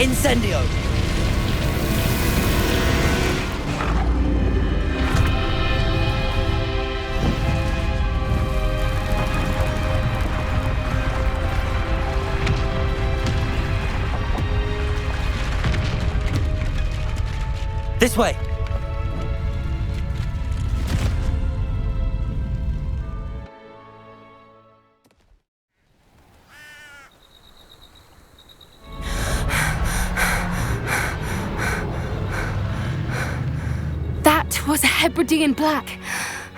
Incendio! This way! That was a Hebridean black.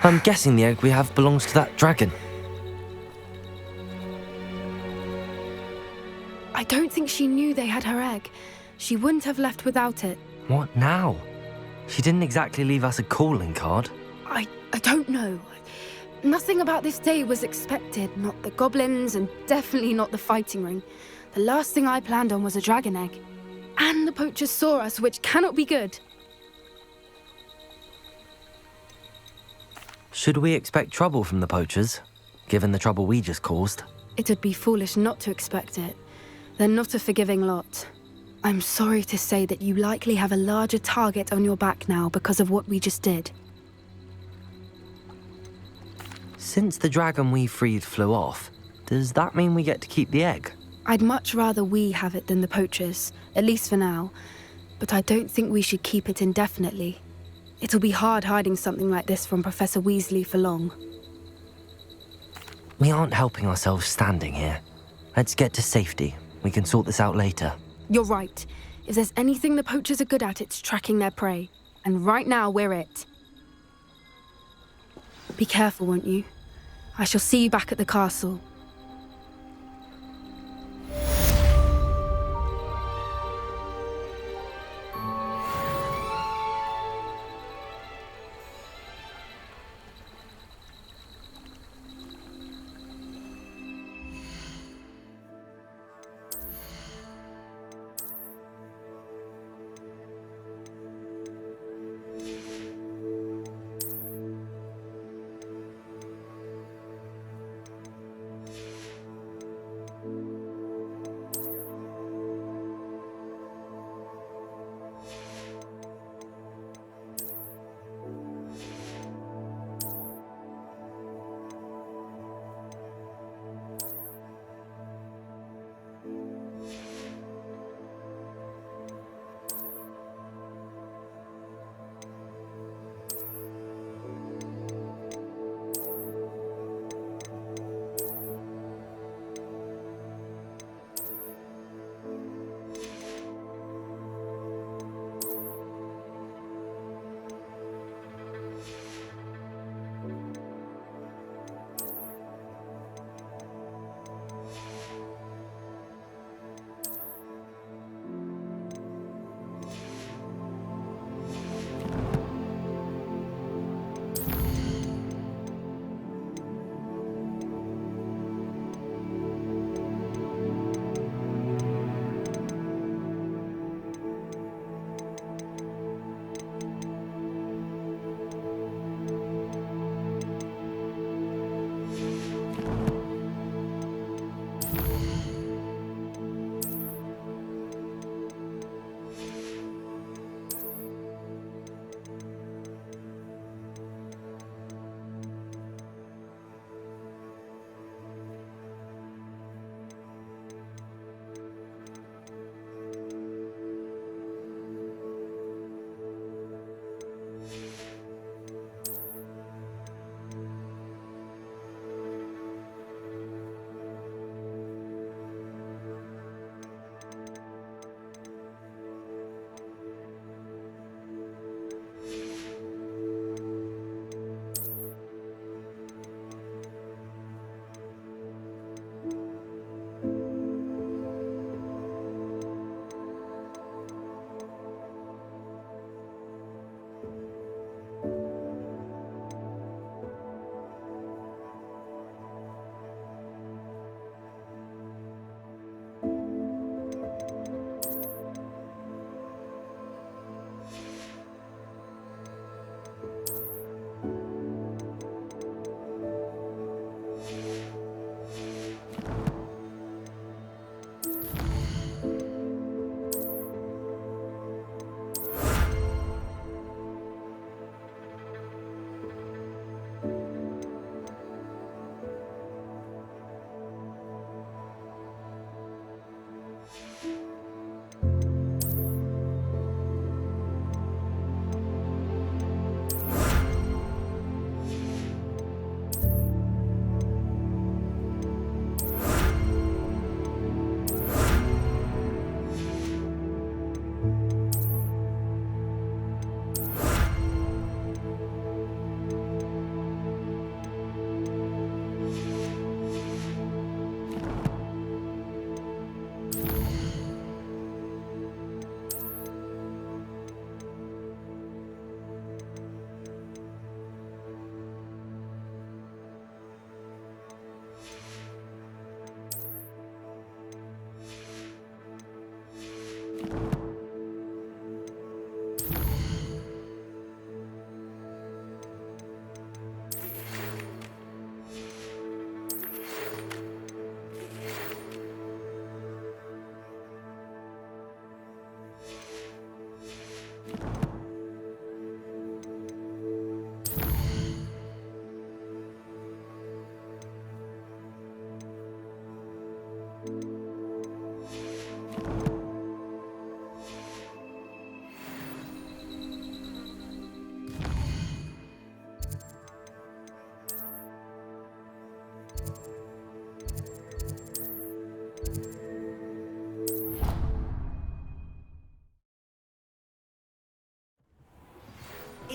I'm guessing the egg we have belongs to that dragon. I don't think she knew they had her egg. She wouldn't have left without it. What now? She didn't exactly leave us a calling card. I don't know. Nothing about this day was expected. Not the goblins, and definitely not the fighting ring. The last thing I planned on was a dragon egg. And the poachers saw us, which cannot be good. Should we expect trouble from the poachers, given the trouble we just caused? It would be foolish not to expect it. They're not a forgiving lot. I'm sorry to say that you likely have a larger target on your back now because of what we just did. Since the dragon we freed flew off, does that mean we get to keep the egg? I'd much rather we have it than the poachers, at least for now. But I don't think we should keep it indefinitely. It'll be hard hiding something like this from Professor Weasley for long. We aren't helping ourselves standing here. Let's get to safety. We can sort this out later. You're right. If there's anything the poachers are good at, it's tracking their prey. And right now, we're it. Be careful, won't you? I shall see you back at the castle.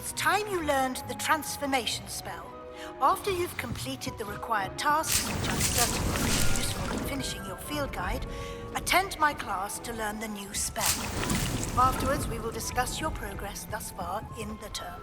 it's time you learned the transformation spell. After you've completed the required tasks, which I'm certain will be useful in finishing your field guide, attend my class to learn the new spell. Afterwards, we will discuss your progress thus far in the term.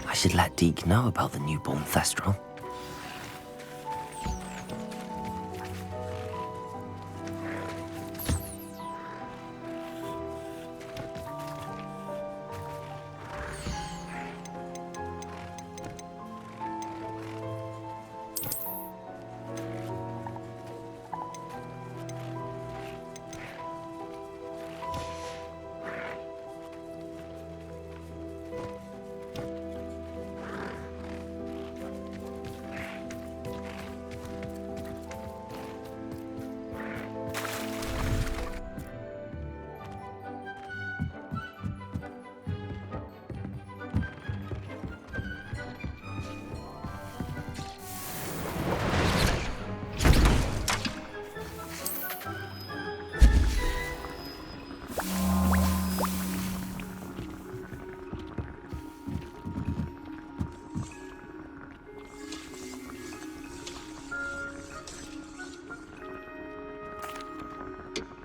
I should let Deke know about the newborn Thestral.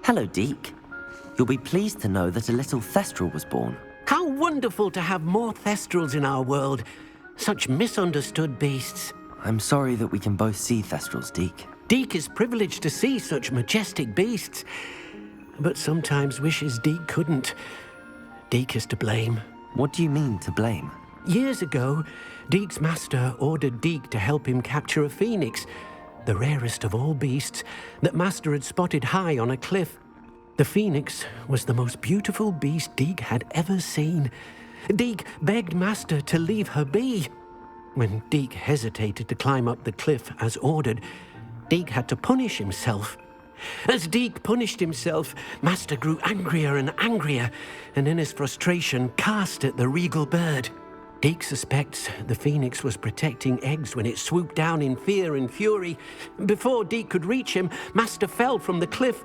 Hello, Deke. You'll be pleased to know that a little Thestral was born. How wonderful to have more Thestrals in our world. Such misunderstood beasts. I'm sorry that we can both see Thestrals, Deke. Deke is privileged to see such majestic beasts, but sometimes wishes Deke couldn't. Deke is to blame. What do you mean, to blame? Years ago, Deke's master ordered Deke to help him capture a phoenix, the rarest of all beasts, that master had spotted high on a cliff. The phoenix was the most beautiful beast Deke had ever seen. Deke begged master to leave her be. When Deke hesitated to climb up the cliff as ordered, Deke had to punish himself. As Deke punished himself, master grew angrier and angrier, and in his frustration cast at the regal bird. Deke suspects the phoenix was protecting eggs when it swooped down in fear and fury. Before Deke could reach him, master fell from the cliff.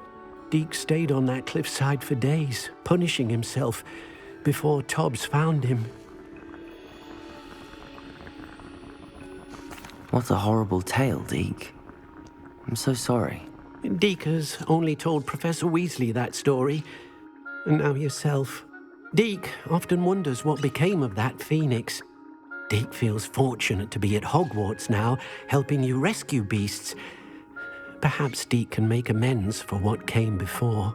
Deke stayed on that cliffside for days, punishing himself, before Tobbs found him. What a horrible tale, Deke. I'm so sorry. Deke has only told Professor Weasley that story, and now yourself. Deke often wonders what became of that phoenix. Deke feels fortunate to be at Hogwarts now, helping you rescue beasts. Perhaps Deke can make amends for what came before.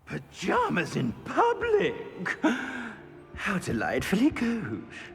Pajamas in public? How delightfully gauche.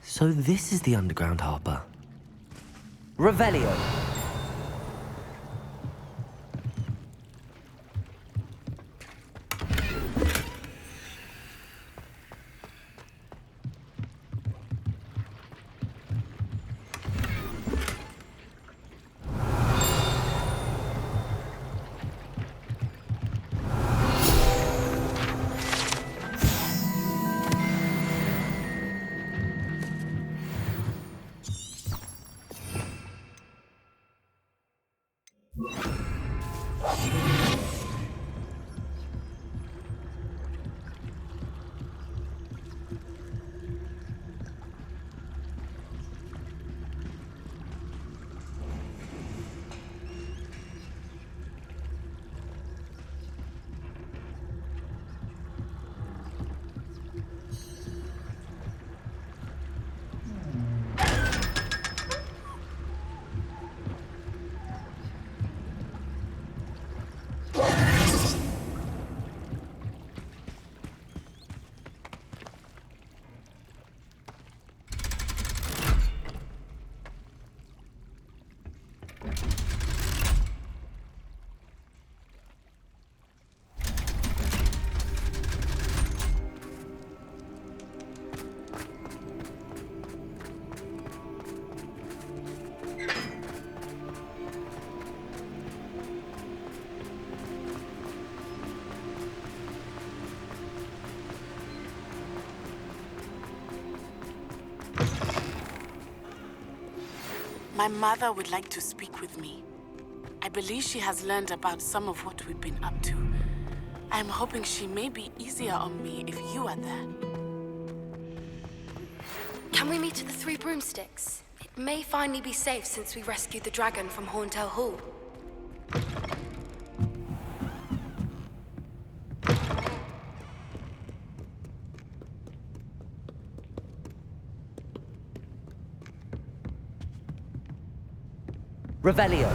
So this is the underground harbour. Revelio. My mother would like to speak with me. I believe she has learned about some of what we've been up to. I'm hoping she may be easier on me if you are there. Can we meet at the Three Broomsticks? It may finally be safe since we rescued the dragon from Horntail Hall. Revelio.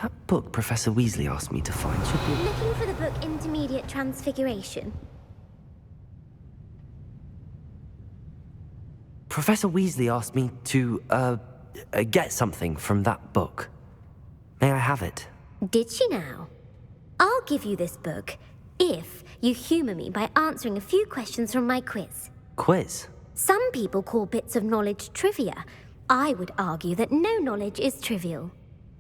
That book Professor Weasley asked me to find should be... Looking for the book Intermediate Transfiguration? Professor Weasley asked me to, get something from that book. May I have it? Did she now? I'll give you this book if you humour me by answering a few questions from my quiz. Quiz? Some people call bits of knowledge trivia. I would argue that no knowledge is trivial.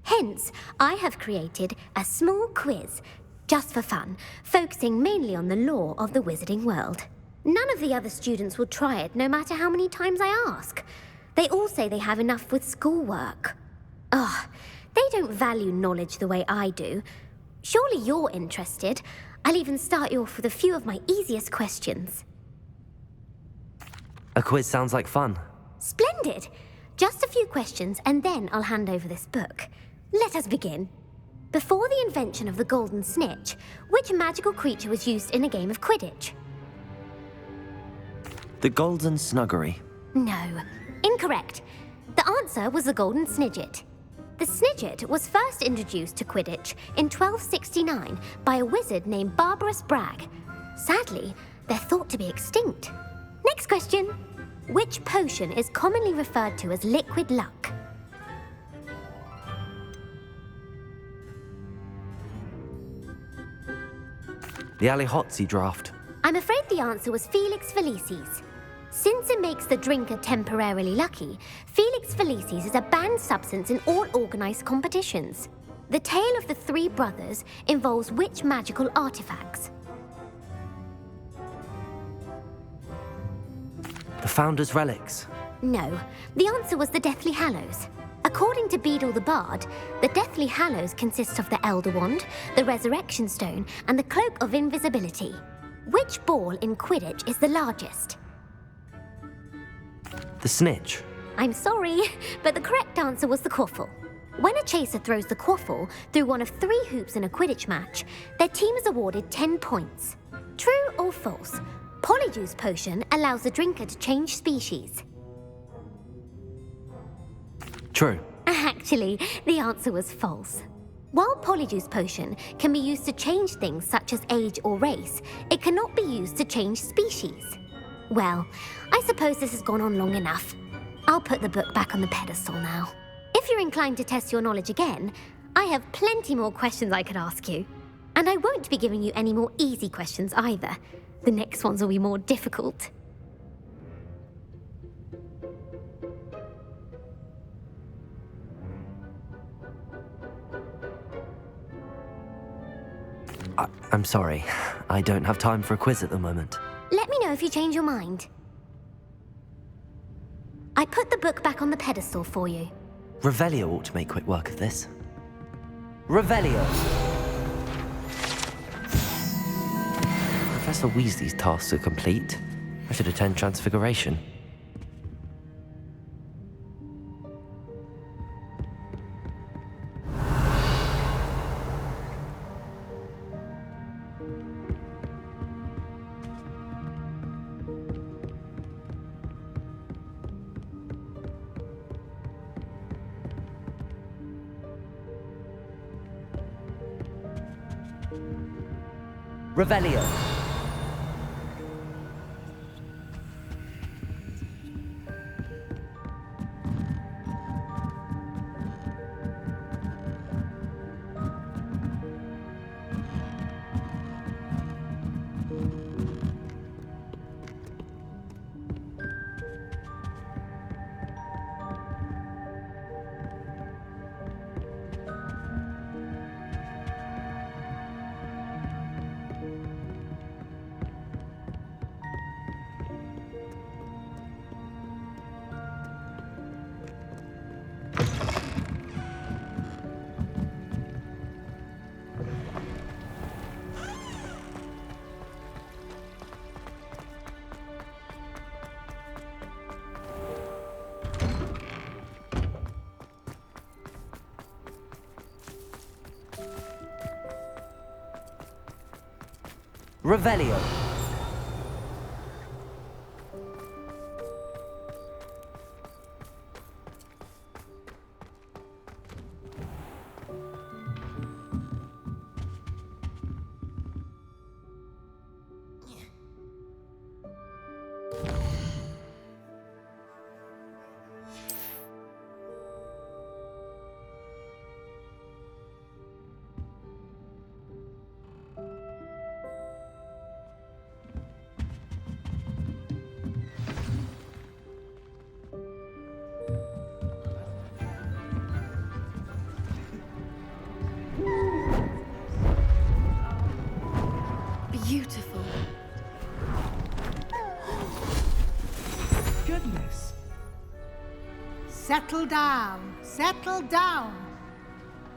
Hence, I have created a small quiz, just for fun, focusing mainly on the lore of the wizarding world. None of the other students will try it, no matter how many times I ask. They all say they have enough with schoolwork. Ugh, they don't value knowledge the way I do. Surely you're interested. I'll even start you off with a few of my easiest questions. A quiz sounds like fun. Splendid! Just a few questions and then I'll hand over this book. Let us begin. Before the invention of the golden snitch, which magical creature was used in a game of Quidditch? The Golden Snuggery. No, incorrect. The answer was the golden snidget. The snidget was first introduced to Quidditch in 1269 by a wizard named Barbarous Bragg. Sadly, they're thought to be extinct. Next question. Which potion is commonly referred to as liquid luck? The Allihotzi draft. I'm afraid the answer was Felix Felicis. Since it makes the drinker temporarily lucky, Felix Felicis is a banned substance in all organized competitions. The tale of the three brothers involves which magical artifacts? The Founder's Relics. No, the answer was the Deathly Hallows. According to Beadle the Bard, the Deathly Hallows consists of the Elder Wand, the Resurrection Stone, and the Cloak of Invisibility. Which ball in Quidditch is the largest? The Snitch. I'm sorry, but the correct answer was the Quaffle. When a chaser throws the Quaffle through one of 3 hoops in a Quidditch match, their team is awarded 10 points. True or false? Polyjuice Potion allows the drinker to change species. True. Actually, the answer was false. While Polyjuice Potion can be used to change things such as age or race, it cannot be used to change species. Well, I suppose this has gone on long enough. I'll put the book back on the pedestal now. If you're inclined to test your knowledge again, I have plenty more questions I could ask you. And I won't be giving you any more easy questions either. The next ones will be more difficult. I'm sorry. I don't have time for a quiz at the moment. Let me know if you change your mind. I put the book back on the pedestal for you. Revelio ought to make quick work of this. Revelio! Professor Weasley's tasks are complete. I should attend Transfiguration. Revelio. Revelio. Beautiful. Goodness. Settle down. Settle down.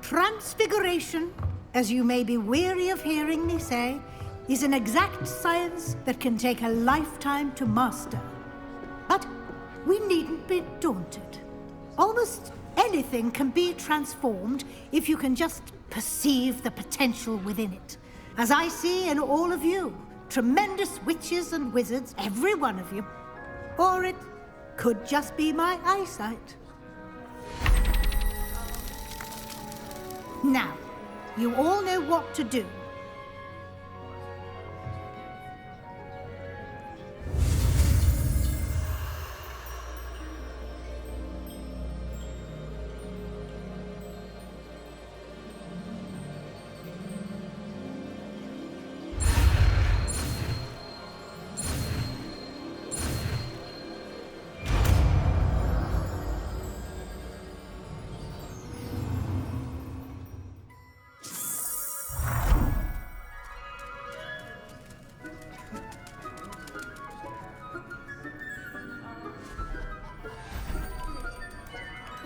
Transfiguration, as you may be weary of hearing me say, is an exact science that can take a lifetime to master. But we needn't be daunted. Almost anything can be transformed if you can just perceive the potential within it. As I see in all of you, tremendous witches and wizards, every one of you. Or it could just be my eyesight. Now, you all know what to do.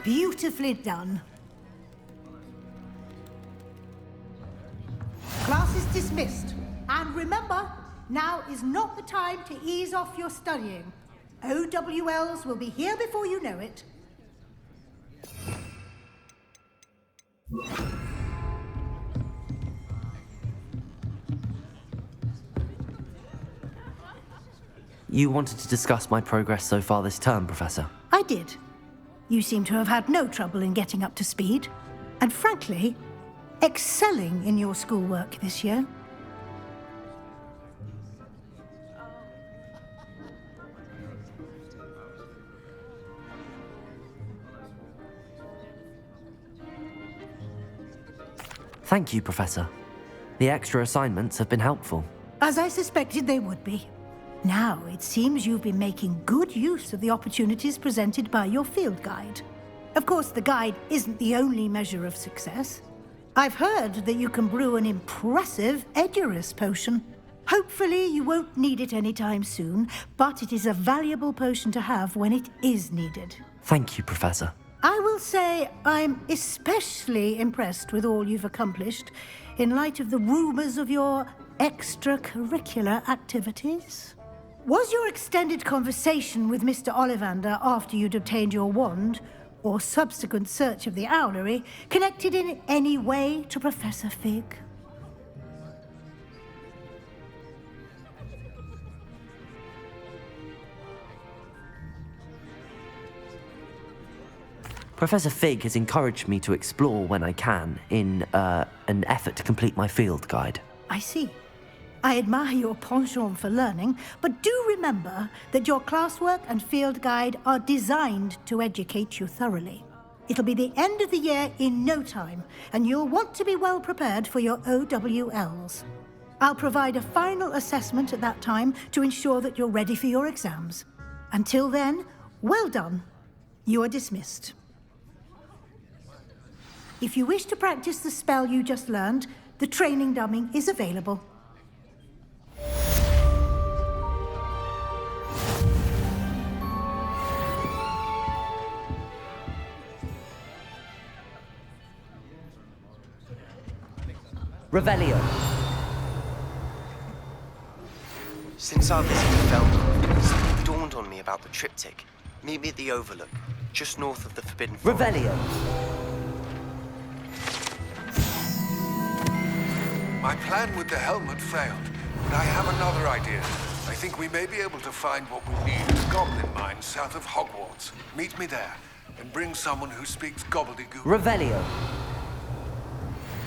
Beautifully done. Class is dismissed. And remember, now is not the time to ease off your studying. OWLs will be here before you know it. You wanted to discuss my progress so far this term, Professor? I did. You seem to have had no trouble in getting up to speed, and frankly, excelling in your schoolwork this year. Thank you, Professor. The extra assignments have been helpful. As I suspected they would be. Now, it seems you've been making good use of the opportunities presented by your field guide. Of course, the guide isn't the only measure of success. I've heard that you can brew an impressive Edurus potion. Hopefully, you won't need it anytime soon, but it is a valuable potion to have when it is needed. Thank you, Professor. I will say I'm especially impressed with all you've accomplished in light of the rumors of your extracurricular activities. Was your extended conversation with Mr. Ollivander after you'd obtained your wand, or subsequent search of the owlery, connected in any way to Professor Fig? Professor Fig has encouraged me to explore when I can in an effort to complete my field guide. I see. I admire your penchant for learning, but do remember that your classwork and field guide are designed to educate you thoroughly. It'll be the end of the year in no time, and you'll want to be well prepared for your OWLs. I'll provide a final assessment at that time to ensure that you're ready for your exams. Until then, well done. You are dismissed. If you wish to practice the spell you just learned, the training dummy is available. Revelio. Since our visit to Feldon, something dawned on me about the triptych. Meet me at the Overlook, just north of the Forbidden Forest. Revelio. My plan with the helmet failed, but I have another idea. I think we may be able to find what we need at the Goblin Mine south of Hogwarts. Meet me there, and bring someone who speaks gobbledygook. Revelio.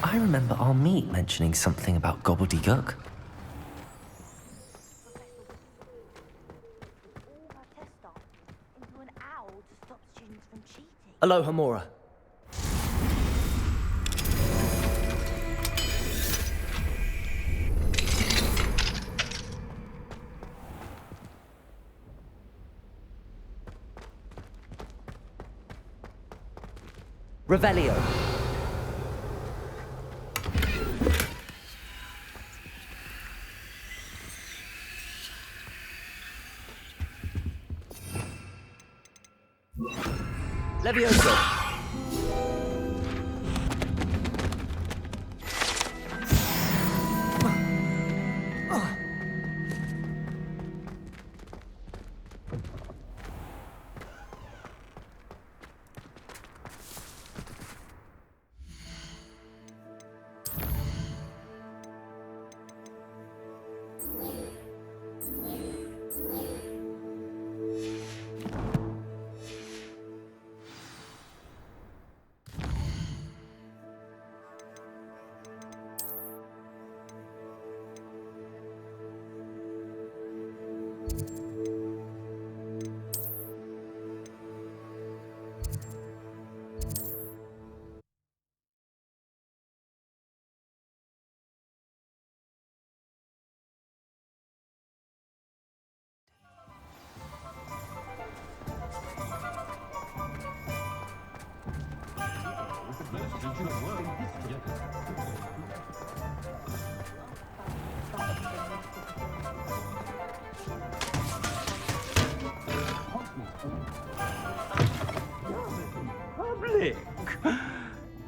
I remember our meet mentioning something about gobbledygook. Aloha Mora. Revelio. Levioso. Public!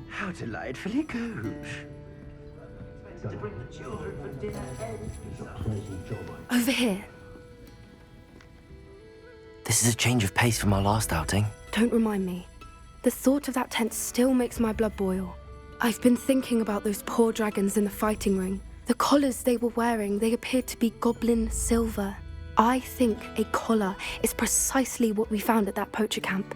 How delightfully gauche. Over here. This is a change of pace from our last outing. Don't remind me. The thought of that tent still makes my blood boil. I've been thinking about those poor dragons in the fighting ring. The collars they were wearing, they appeared to be goblin silver. I think a collar is precisely what we found at that poacher camp.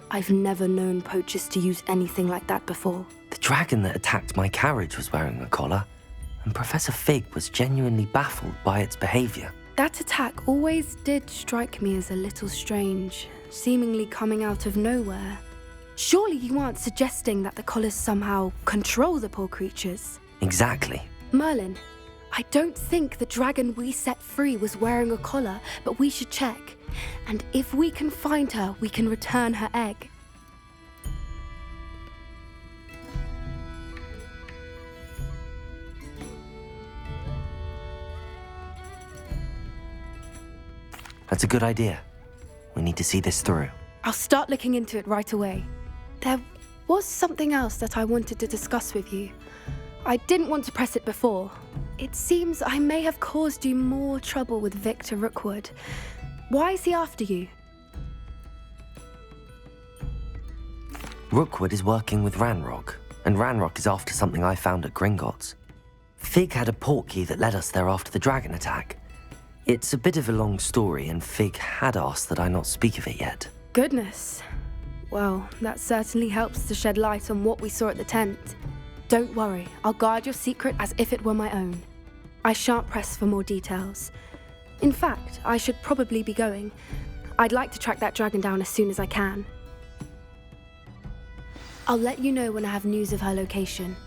I've never known poachers to use anything like that before. The dragon that attacked my carriage was wearing a collar, and Professor Fig was genuinely baffled by its behavior. That attack always did strike me as a little strange, seemingly coming out of nowhere. Surely you aren't suggesting that the collars somehow control the poor creatures? Exactly. Merlin, I don't think the dragon we set free was wearing a collar, but we should check. And if we can find her, we can return her egg. That's a good idea. We need to see this through. I'll start looking into it right away. There was something else that I wanted to discuss with you. I didn't want to press it before. It seems I may have caused you more trouble with Victor Rookwood. Why is he after you? Rookwood is working with Ranrock, and Ranrock is after something I found at Gringotts. Fig had a portkey that led us there after the dragon attack. It's a bit of a long story, and Fig had asked that I not speak of it yet. Goodness. Well, that certainly helps to shed light on what we saw at the tent. Don't worry, I'll guard your secret as if it were my own. I shan't press for more details. In fact, I should probably be going. I'd like to track that dragon down as soon as I can. I'll let you know when I have news of her location.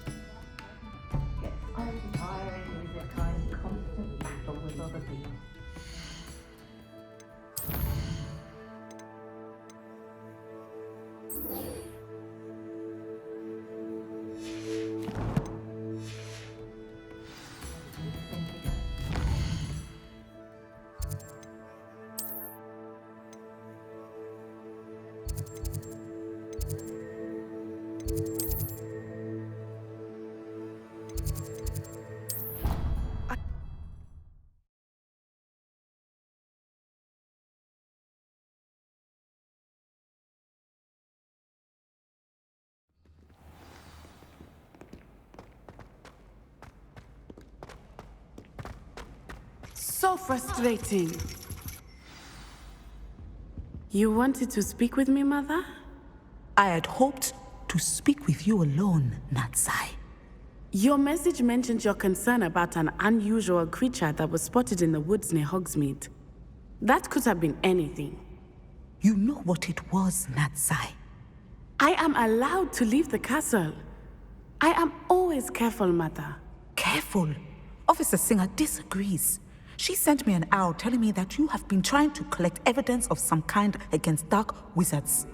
So frustrating. You wanted to speak with me, Mother? I had hoped to speak with you alone, Natsai. Your message mentioned your concern about an unusual creature that was spotted in the woods near Hogsmeade. That could have been anything. You know what it was, Natsai. I am allowed to leave the castle. I am always careful, Mother. Careful? Officer Singer disagrees. She sent me an owl telling me that you have been trying to collect evidence of some kind against dark wizards.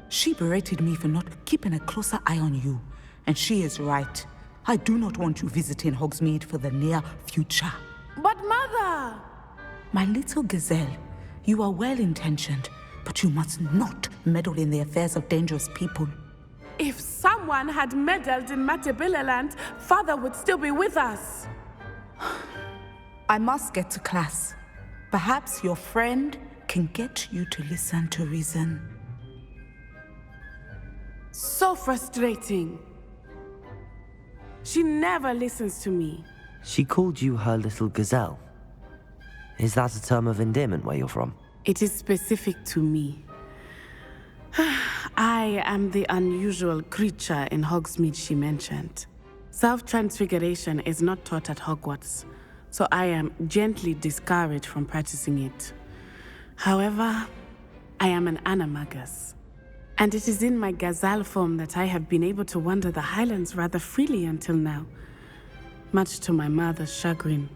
She berated me for not keeping a closer eye on you, and she is right. I do not want you visiting Hogsmeade for the near future. But Mother! My little gazelle, you are well-intentioned, but you must not meddle in the affairs of dangerous people. If someone had meddled in Matabeleland, Father would still be with us. I must get to class. Perhaps your friend can get you to listen to reason. So frustrating. She never listens to me. She called you her little gazelle. Is that a term of endearment where you're from? It is specific to me. I am the unusual creature in Hogsmeade she mentioned. Self-transfiguration is not taught at Hogwarts, so I am gently discouraged from practicing it. However, I am an animagus, and it is in my gazelle form that I have been able to wander the Highlands rather freely until now, much to my mother's chagrin.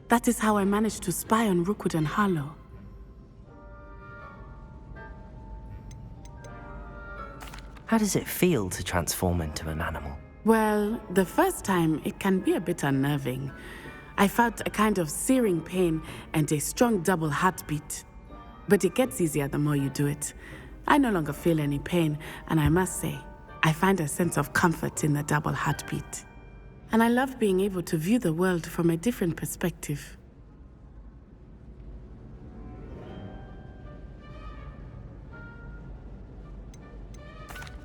That is how I managed to spy on Rookwood and How does it feel to transform into an animal? Well, the first time, it can be a bit unnerving. I felt a kind of searing pain and a strong double heartbeat. But it gets easier the more you do it. I no longer feel any pain, and I must say, I find a sense of comfort in the double heartbeat. And I love being able to view the world from a different perspective.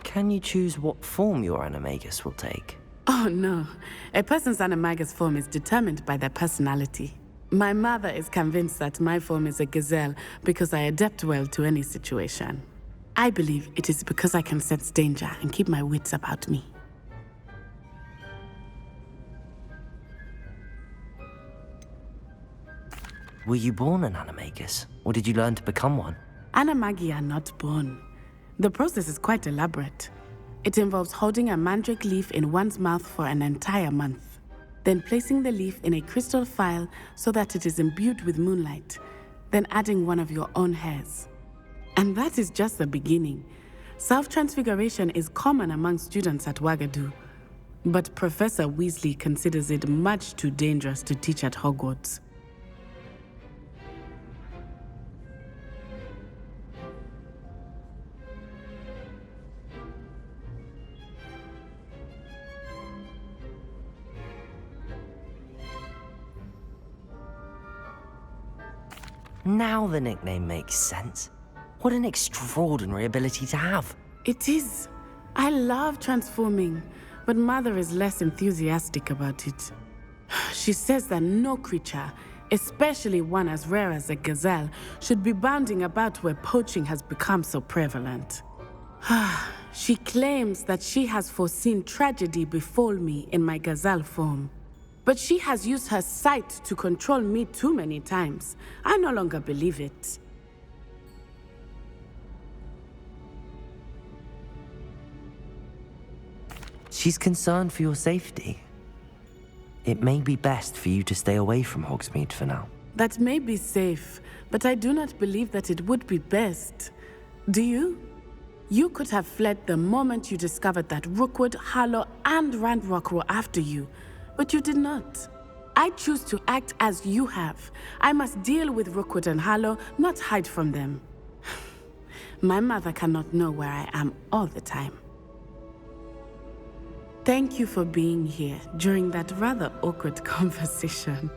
Can you choose what form your animagus will take? Oh no, a person's animagus form is determined by their personality. My mother is convinced that my form is a gazelle because I adapt well to any situation. I believe it is because I can sense danger and keep my wits about me. Were you born an animagus, or did you learn to become one? Animagi are not born. The process is quite elaborate. It involves holding a mandrake leaf in one's mouth for an entire month, then placing the leaf in a crystal phial so that it is imbued with moonlight, then adding one of your own hairs. And that is just the beginning. Self-transfiguration is common among students at Wagadu, but Professor Weasley considers it much too dangerous to teach at Hogwarts. Now the nickname makes sense. What an extraordinary ability to have. It is. I love transforming, but Mother is less enthusiastic about it. She says that no creature, especially one as rare as a gazelle, should be bounding about where poaching has become so prevalent. She claims that she has foreseen tragedy befall me in my gazelle form. But she has used her sight to control me too many times. I no longer believe it. She's concerned for your safety. It may be best for you to stay away from Hogsmeade for now. That may be safe, but I do not believe that it would be best. Do you? You could have fled the moment you discovered that Rookwood, Harlow, and Ranrock were after you. But you did not. I choose to act as you have. I must deal with Rookwood and Harlow, not hide from them. My mother cannot know where I am all the time. Thank you for being here during that rather awkward conversation.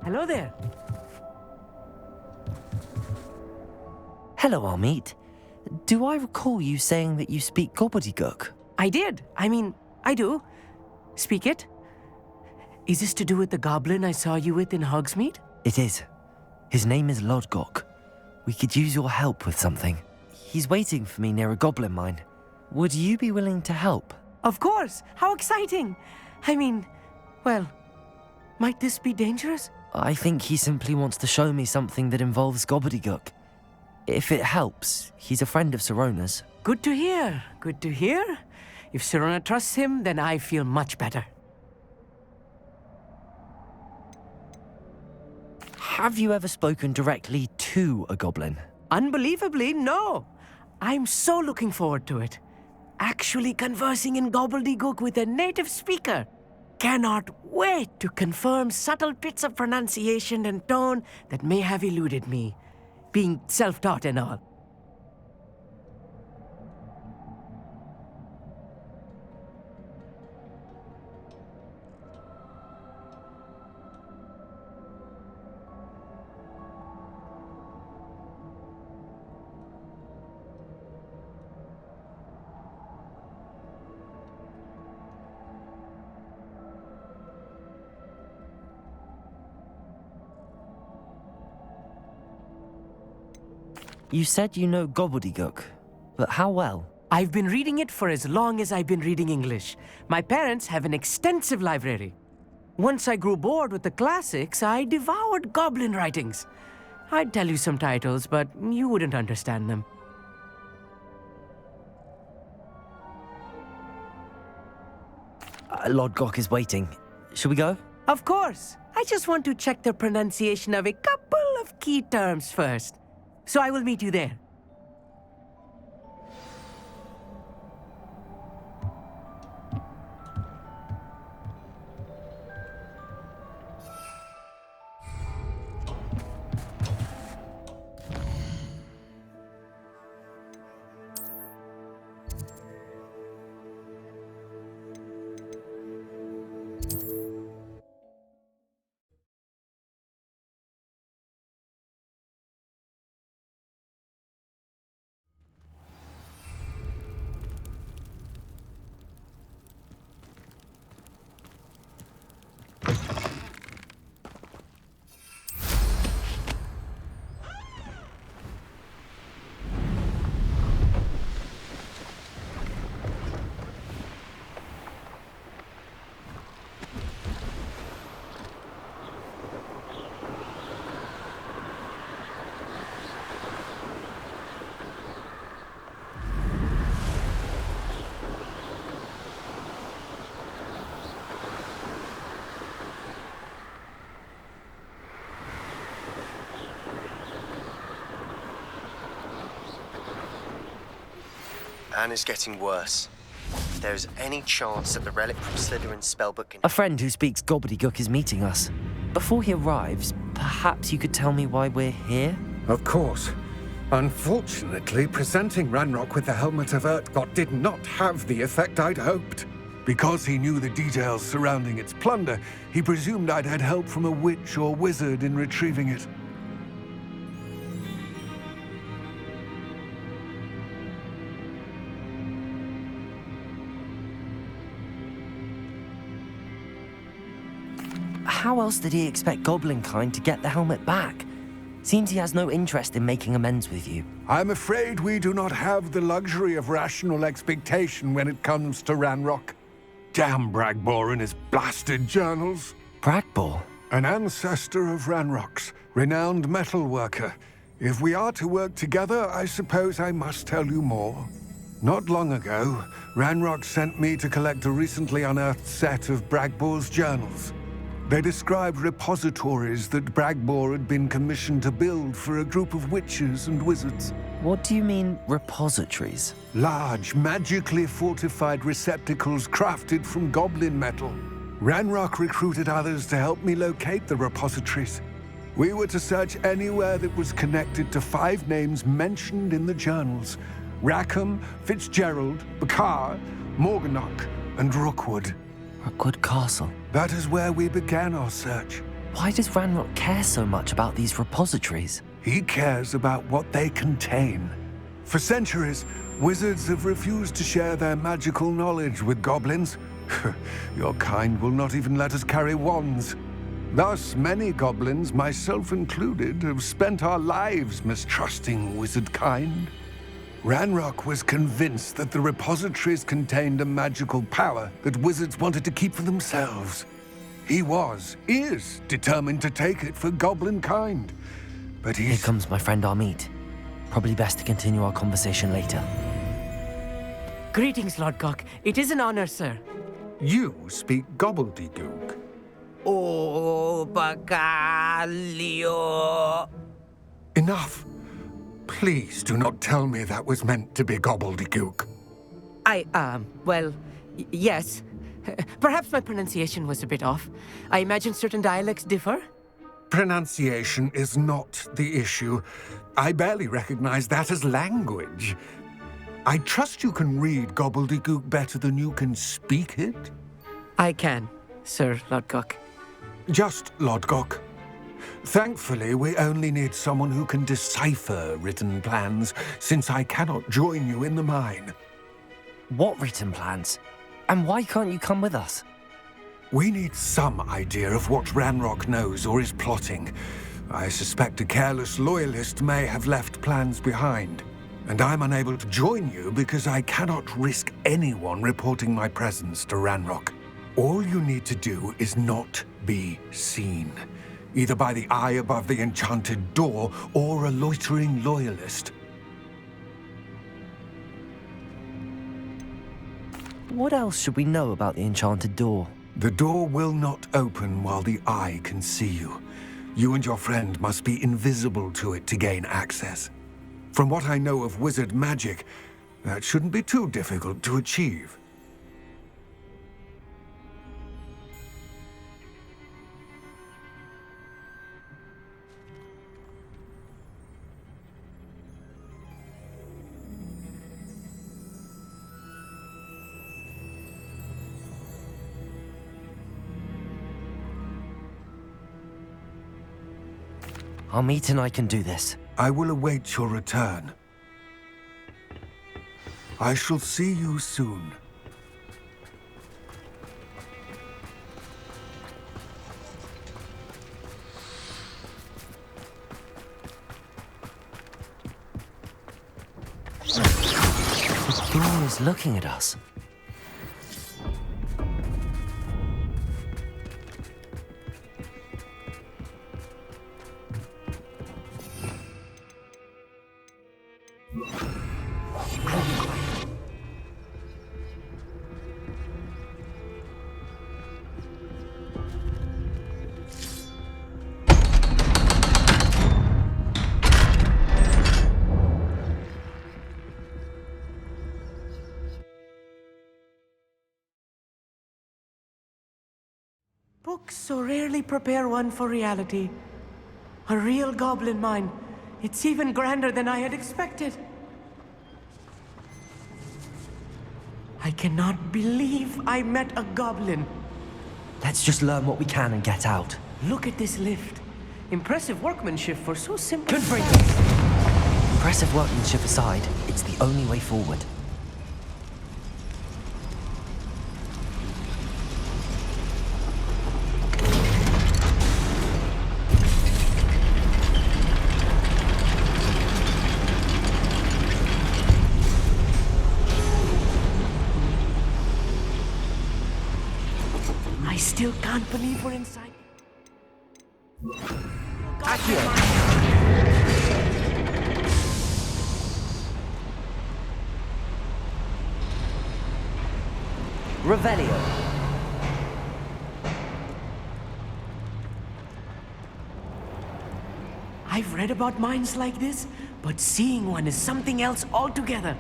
Hello there. Hello, Amit. Do I recall you saying that you speak gobbledygook? I did. I do. Speak it. Is this to do with the goblin I saw you with in Hogsmeade? It is. His name is Lodgok. We could use your help with something. He's waiting for me near a goblin mine. Would you be willing to help? Of course! How exciting! I mean, well, might this be dangerous? I think he simply wants to show me something that involves gobbledygook. If it helps, he's a friend of Sirona's. Good to hear. Good to hear. If Sirona trusts him, then I feel much better. Have you ever spoken directly to a goblin? Unbelievably, no. I'm so looking forward to it. Actually conversing in gobbledygook with a native speaker. Cannot wait to confirm subtle bits of pronunciation and tone that may have eluded me, being self-taught and all. You said you know gobbledygook, but how well? I've been reading it for as long as I've been reading English. My parents have an extensive library. Once I grew bored with the classics, I devoured goblin writings. I'd tell you some titles, but you wouldn't understand them. Lord Gok is waiting. Shall we go? Of course. I just want to check the pronunciation of a couple of key terms first. So I will meet you there. Anna's getting worse. If there is any chance that the relic from Slytherin's spellbook can... A friend who speaks gobbledygook is meeting us. Before he arrives, perhaps you could tell me why we're here? Of course. Unfortunately, presenting Ranrock with the Helmet of Urtkot did not have the effect I'd hoped. Because he knew the details surrounding its plunder, he presumed I'd had help from a witch or wizard in retrieving it. How else did he expect Goblinkind to get the helmet back? Seems he has no interest in making amends with you. I'm afraid we do not have the luxury of rational expectation when it comes to Ranrock. Damn Bragbor and his blasted journals. Bragbor? An ancestor of Ranrock's, renowned metalworker. If we are to work together, I suppose I must tell you more. Not long ago, Ranrock sent me to collect a recently unearthed set of Bragbor's journals. They described repositories that Bragbor had been commissioned to build for a group of witches and wizards. What do you mean, repositories? Large, magically fortified receptacles crafted from goblin metal. Ranrock recruited others to help me locate the repositories. We were to search anywhere that was connected to 5 names mentioned in the journals: Rackham, Fitzgerald, Bakar, Morganach, and Rookwood. Rookwood Castle. That is where we began our search. Why does Ranrock care so much about these repositories? He cares about what they contain. For centuries, wizards have refused to share their magical knowledge with goblins. Your kind will not even let us carry wands. Thus, many goblins, myself included, have spent our lives mistrusting wizard kind. Ranrock was convinced that the repositories contained a magical power that wizards wanted to keep for themselves. He is determined to take it for goblin kind. But Here comes my friend Amit. Probably best to continue our conversation later. Greetings, Lord Cock. It is an honor, sir. You speak gobbledygook. Oh, Bacalio. Enough. Please do not tell me that was meant to be gobbledygook. Well, yes. Perhaps my pronunciation was a bit off. I imagine certain dialects differ. Pronunciation is not the issue. I barely recognize that as language. I trust you can read gobbledygook better than you can speak it? I can, Sir Lodgok. Just Lodgok. Thankfully, we only need someone who can decipher written plans, since I cannot join you in the mine. What written plans? And why can't you come with us? We need some idea of what Ranrock knows or is plotting. I suspect a careless loyalist may have left plans behind. And I'm unable to join you because I cannot risk anyone reporting my presence to Ranrock. All you need to do is not be seen, either by the eye above the enchanted door or a loitering loyalist. What else should we know about the enchanted door? The door will not open while the eye can see you. You and your friend must be invisible to it to gain access. From what I know of wizard magic, that shouldn't be too difficult to achieve. Amit and I can do this. I will await your return. I shall see you soon. The door is looking at us. Books so rarely prepare one for reality. A real goblin mine. It's even grander than I had expected. I cannot believe I met a goblin. Let's just learn what we can and get out. Look at this lift. Impressive workmanship for so simple. Impressive workmanship aside, it's the only way forward. I still can't believe we're inside. Revelio. I've read about mines like this, but seeing one is something else altogether.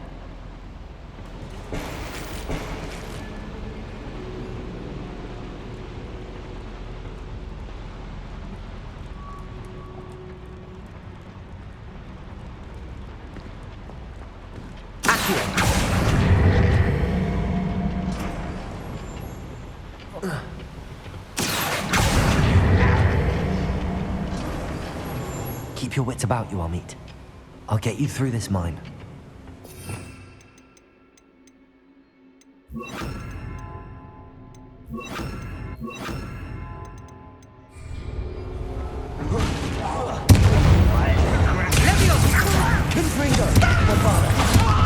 Keep your wits about you, Amit. I'll get you through this mine. Confringo, my father.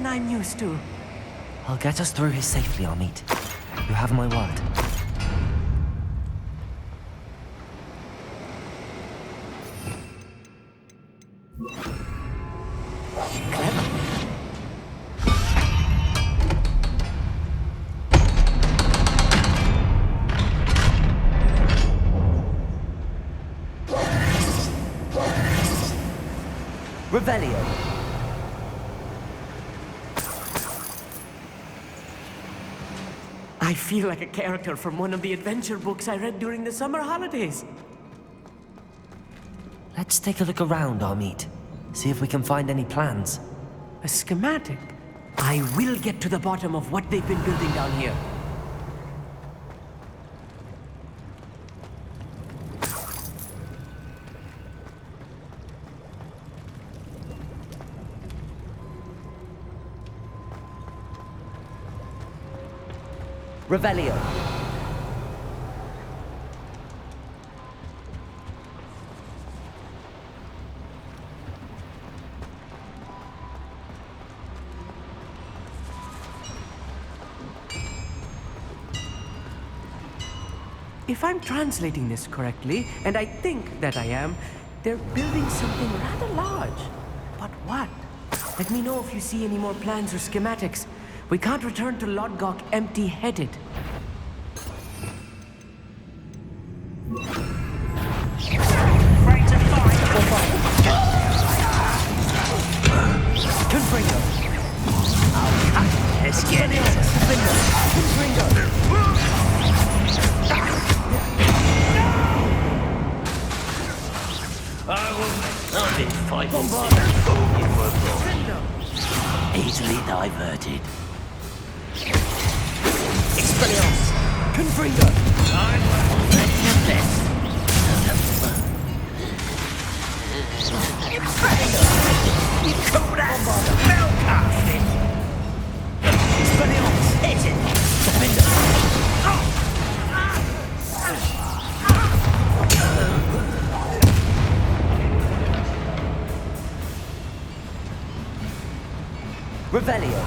than I'm used to. I'll get us through here safely, Amit. You have my word. Revelio. I feel like a character from one of the adventure books I read during the summer holidays. Let's take a look around, Amit. See if we can find any plans. A schematic? I will get to the bottom of what they've been building down here. Revelio. If I'm translating this correctly, and I think that I am, they're building something rather large. But what? Let me know if you see any more plans or schematics. We can't return to Lodgok empty-headed. Confringo. Let's get it. Confringo. I've been fighting easily diverted. Expelliarmus! Confringo! I will let you less. You call that spell casting? Expelliarmus! Hit it! Defender! Revelio.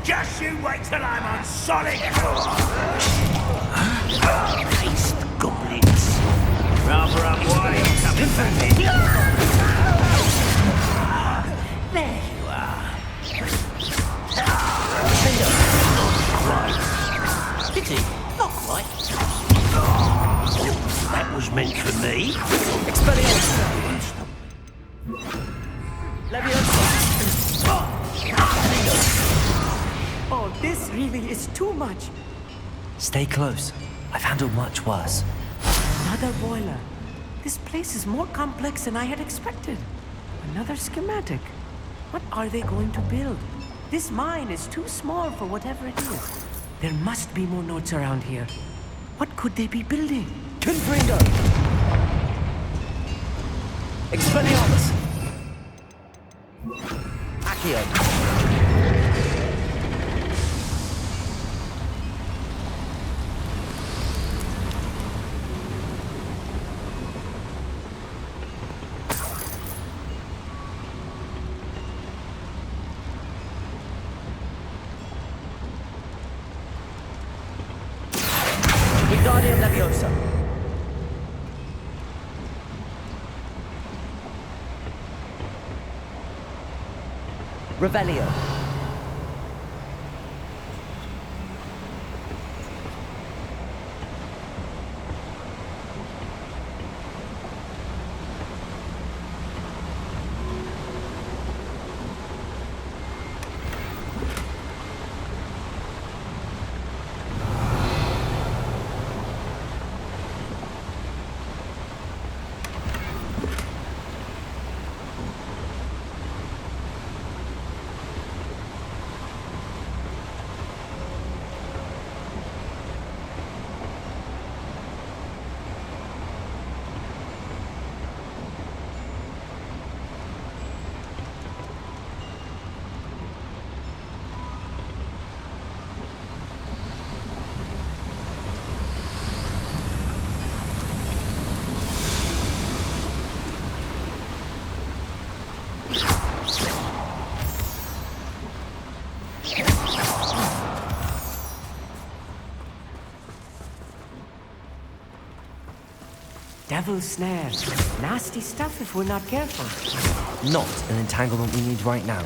Just you wait till I'm on solid Haste, goblins. Rather unwise coming back in. There you are. Right. Pity, not quite. That was meant for me. Expelliarmus! Oh, this really is too much. Stay close. I've handled much worse. Another boiler. This place is more complex than I had expected. Another schematic. What are they going to build? This mine is too small for whatever it is. There must be more notes around here. What could they be building? Confringo. Expelliarmus. Accio. Wingardium Leviosa. Revelio. devil's snare. Nasty stuff if we're not careful. Not an entanglement we need right now.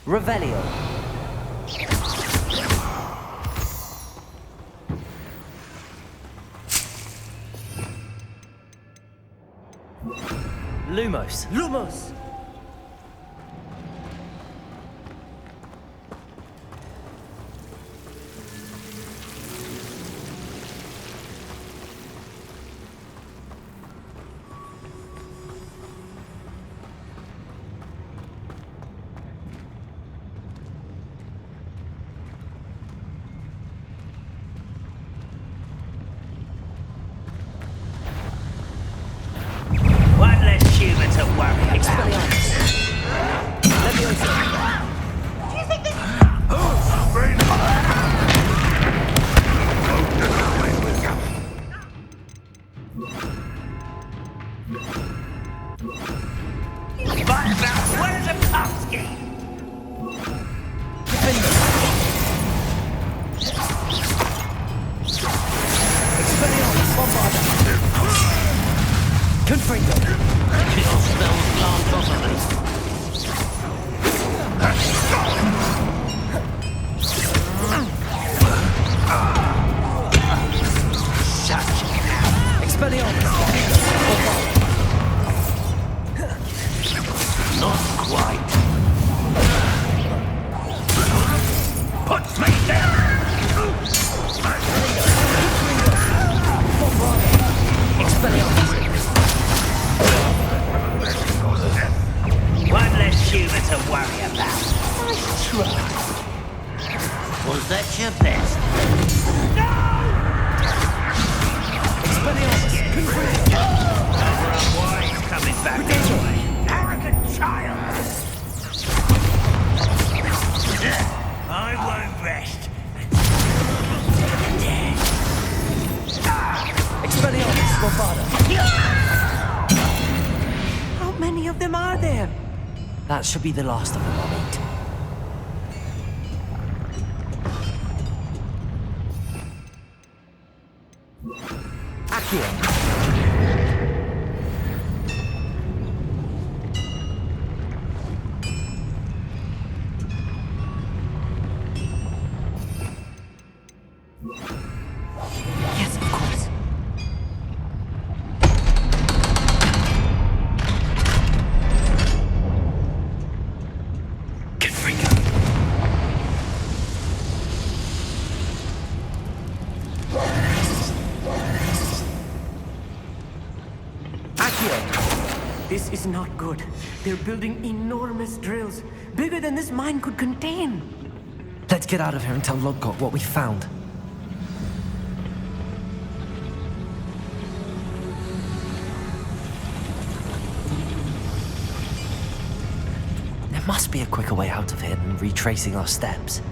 Revelio. Lumos. Lumos! One less human to worry about. Fight about where's a pumpkin? Confringo. Kill spells plant properly. Expelliarmus. Not quite. Put me down! One less human to worry about. Nice try. Was that your best? No! Why he's coming back this way? Arrogant child! I won't rest. Expelliarmus, Bombada. How many of them are there? That should be the last of them, I'll eat. Accio. Yes, of course. This is not good. They're building enormous drills, bigger than this mine could contain. Let's get out of here and tell Lodgott what we found. There must be a quicker way out of here than retracing our steps.